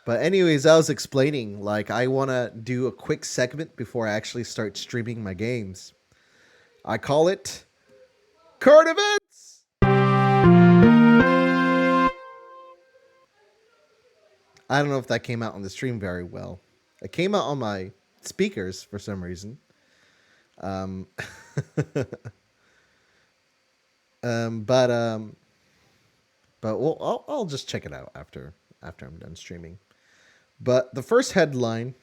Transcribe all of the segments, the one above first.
But anyways, I was explaining like I want to do a quick segment before I actually start streaming my games. I call it current events. I don't know if that came out on the stream very well. It came out on my speakers for some reason. Um, um, but um, I'll just check it out after I'm done streaming. But the first headline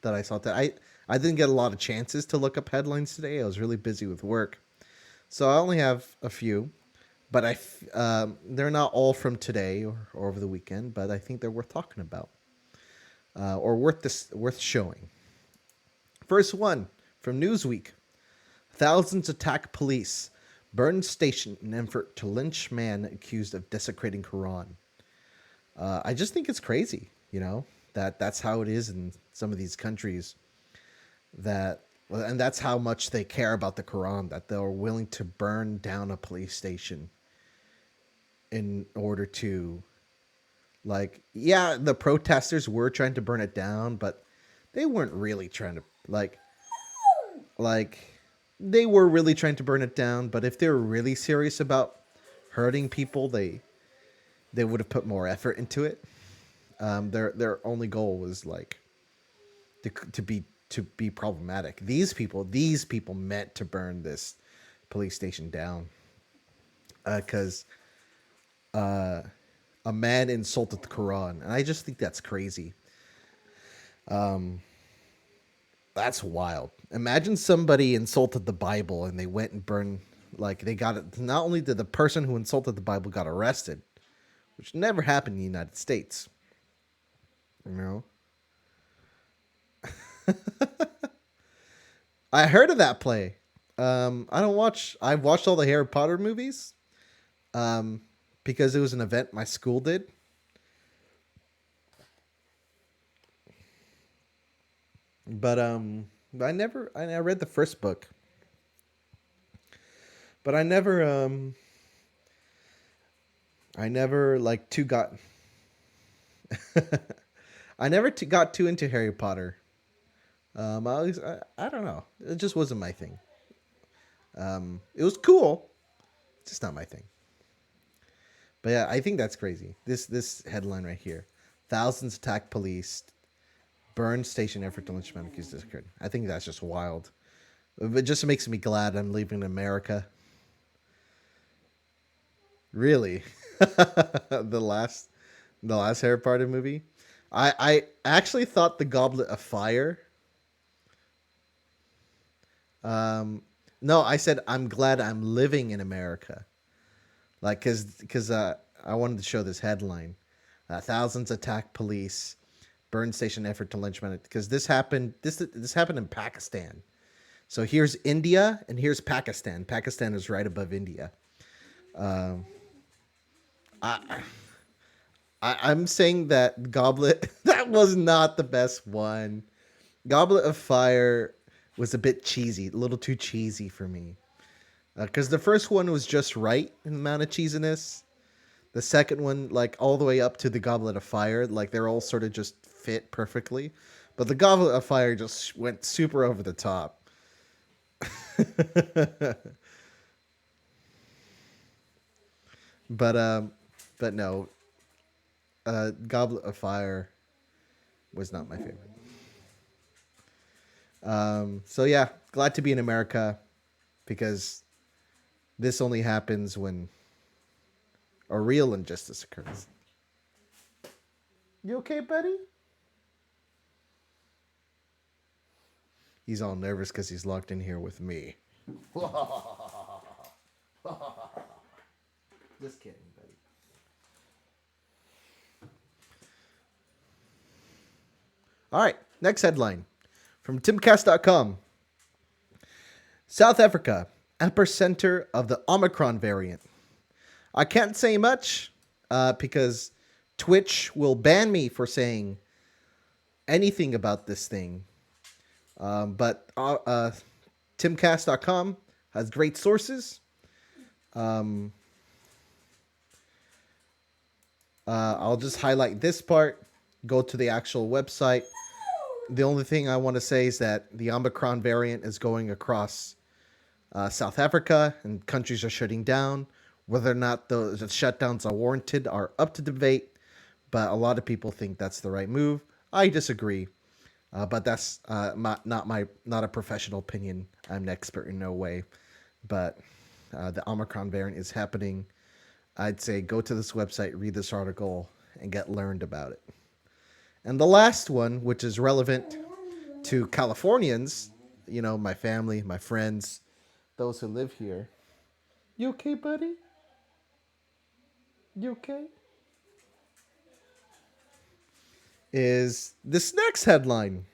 that I saw that I didn't get a lot of chances to look up headlines today. I was really busy with work, so I only have a few. But they're not all from today or over the weekend. But I think they're worth talking about or worth showing. First one from Newsweek: thousands attack police, burn station in effort to lynch man accused of desecrating Quran. I just think it's crazy, that's how it is in some of these countries. And that's how much they care about the Quran, that they're willing to burn down a police station in order to, like, yeah, the protesters were trying to burn it down, but they weren't really trying to like they were really trying to burn it down. But if they were really serious about hurting people, they would have put more effort into it. Their only goal was like to be problematic. These people meant to burn this police station down because a man insulted the Quran, and I just think that's crazy. That's wild. Imagine somebody insulted the Bible and they went and burned. Like they got it. Not only did the person who insulted the Bible got arrested, which never happened in the United States. You know, I heard of that play. I don't watch. I've watched all the Harry Potter movies. Um, because it was an event my school did. But I never. I read the first book, but I never like too got. I never got too into Harry Potter. I don't know. It just wasn't my thing. It was cool, just not my thing. But yeah, I think that's crazy. This headline right here: thousands attack police, burn station effort to lynch man accused of this. I think that's just wild. It just makes me glad I'm leaving America. Really, the last the last Harry Potter movie. I actually thought the Goblet of Fire. Um, no, I said I'm glad I'm living in America. Like, cause I wanted to show this headline: thousands attack police, burn station effort to lynch men. Because this happened. This happened in Pakistan. So here's India and here's Pakistan. Pakistan is right above India. Um, I, I'm saying that Goblet that was not the best one. Goblet of Fire was a bit cheesy, a little too cheesy for me. Because the first one was just right in the amount of cheesiness. The second one, like all the way up to the Goblet of Fire, like they're all sort of just fit perfectly. But the Goblet of Fire just went super over the top. but um, but no, Goblet of Fire was not my favorite. So yeah, glad to be in America because this only happens when a real injustice occurs. You okay, buddy? He's all nervous because he's locked in here with me. Just kidding, buddy. All right, next headline from timcast.com. South Africa, epicenter of the Omicron variant. I can't say much because Twitch will ban me for saying anything about this thing. But timcast.com has great sources. Um, I'll just highlight this part. go to the actual website. The only thing I want to say is that the Omicron variant is going across South Africa, and countries are shutting down. Whether or not the shutdowns are warranted are up to debate, but a lot of people think that's the right move. I disagree, but that's not a professional opinion. I'm an expert in no way, but the Omicron variant is happening. I'd say go to this website, read this article, and get learned about it. And the last one, which is relevant to Californians, my family, my friends, those who live here. You okay, buddy? You okay? Is this next headline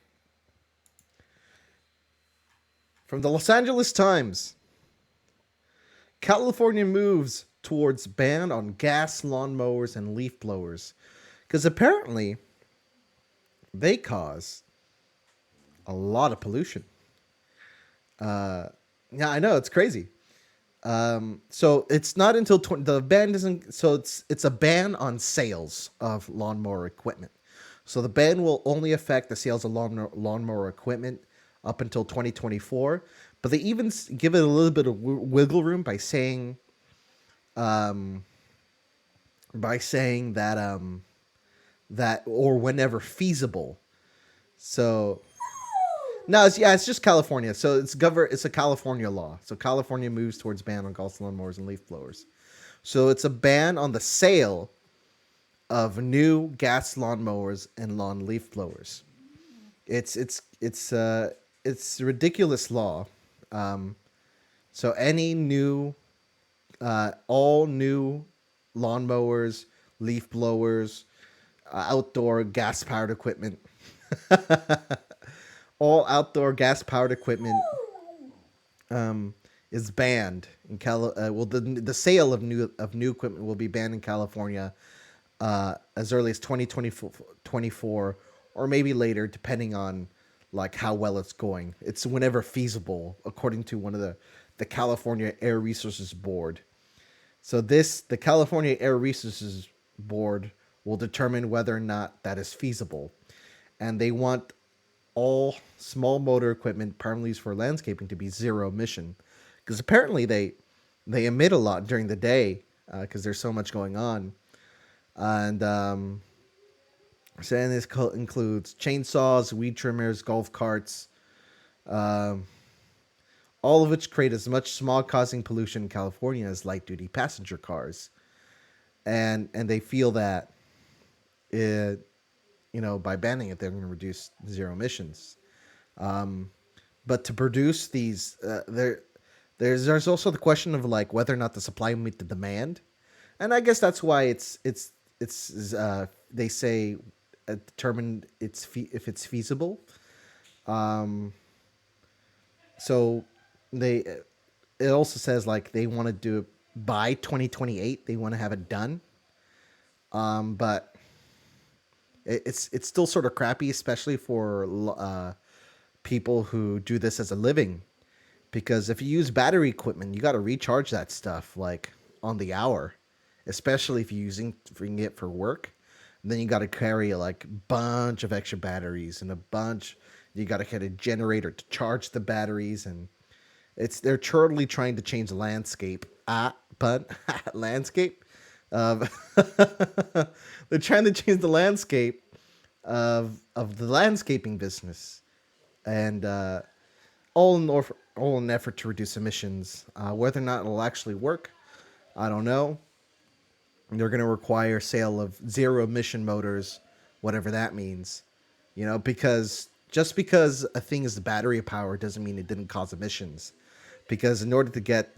from the Los Angeles Times. California moves towards ban on gas lawnmowers and leaf blowers. Because apparently they cause a lot of pollution. Yeah, I know, it's crazy. So it's not until the ban doesn't. So it's a ban on sales of lawnmower equipment. So the ban will only affect the sales of lawnmower equipment up until 2024. But they even give it a little bit of wiggle room um, by saying that or whenever feasible. So no, it's just California. So it's a California law. So California moves towards ban on golf lawnmowers and leaf blowers. So it's a ban on the sale of new gas lawnmowers and lawn leaf blowers. It's a ridiculous law. Um, so any new, all new lawnmowers, leaf blowers, outdoor gas powered equipment, all outdoor gas powered equipment is banned in well, the sale of new equipment will be banned in California as early as 2024 or maybe later, depending on like how well it's going. It's whenever feasible, according to one of the California Air Resources Board. So the California Air Resources Board will determine whether or not that is feasible, and they want all small motor equipment primarily used for landscaping to be zero emission, because apparently they emit a lot during the day because there's so much going on, and saying this includes chainsaws, weed trimmers, golf carts, um, all of which create as much smog causing pollution in California as light duty passenger cars, and they feel that it by banning it they're going to reduce zero emissions. But to produce these, there's also the question of like whether or not the supply will meet the demand, and I guess that's why they say determined if it's feasible. Um, so they it also says like they want to do it by 2028. They want to have it done. But it's still sort of crappy, especially for people who do this as a living, because if you use battery equipment, you got to recharge that stuff like on the hour, especially if you're using it for work. And then you got to carry like a bunch of extra batteries and a bunch. You got to get a generator to charge the batteries, and they're totally trying to change the landscape. But landscape. Um, they're trying to change the landscape of the landscaping business, and all in an effort to reduce emissions. Whether or not it'll actually work, I don't know. They're going to require sale of zero emission motors, whatever that means. Because just because a thing is battery power doesn't mean it didn't cause emissions. Because in order to get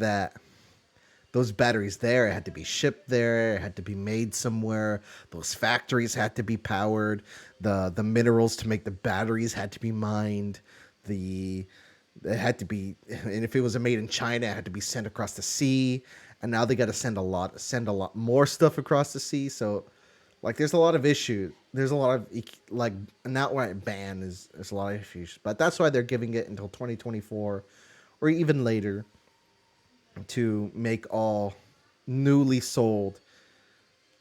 those batteries there, it had to be shipped there, it had to be made somewhere. Those factories had to be powered. The minerals to make the batteries had to be mined. It had to be, and if it was made in China, it had to be sent across the sea. And now they got to send a lot more stuff across the sea. So, like, there's a lot of issues. There's a lot of like an outright ban there's a lot of issues. But that's why they're giving it until 2024 or even later to make all newly sold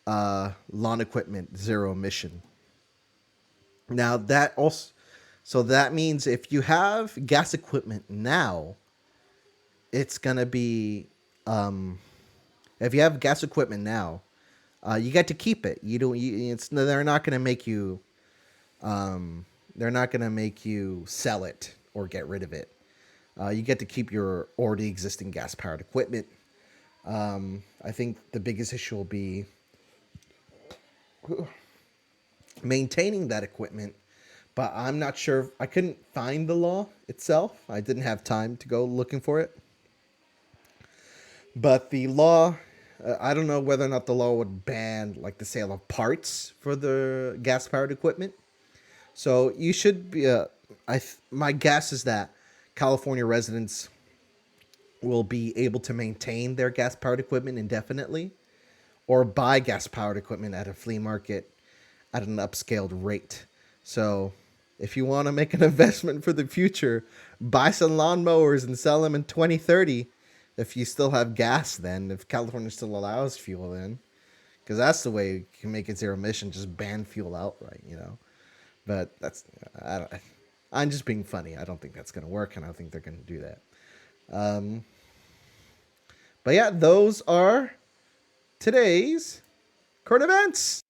lawn equipment zero emission. Now that also, so that means if you have gas equipment now, it's gonna be, um, if you have gas equipment now, you get to keep it. You don't. It's they're not gonna make you. Um, they're not gonna make you sell it or get rid of it. You get to keep your already existing gas powered equipment. I think the biggest issue will be maintaining that equipment, but I'm not sure. I couldn't find the law itself. I didn't have time to go looking for it. But the law, I don't know whether or not the law would ban like the sale of parts for the gas powered equipment. So you should be. My guess is that California residents will be able to maintain their gas powered equipment indefinitely, or buy gas powered equipment at a flea market at an upscaled rate. So if you want to make an investment for the future, buy some lawnmowers and sell them in 2030. If you still have gas, then if California still allows fuel, then because that's the way you can make it zero emission, just ban fuel outright. But that's I don't, I'm just being funny. I don't think that's going to work, and I don't think they're going to do that. Um, but yeah, those are today's current events.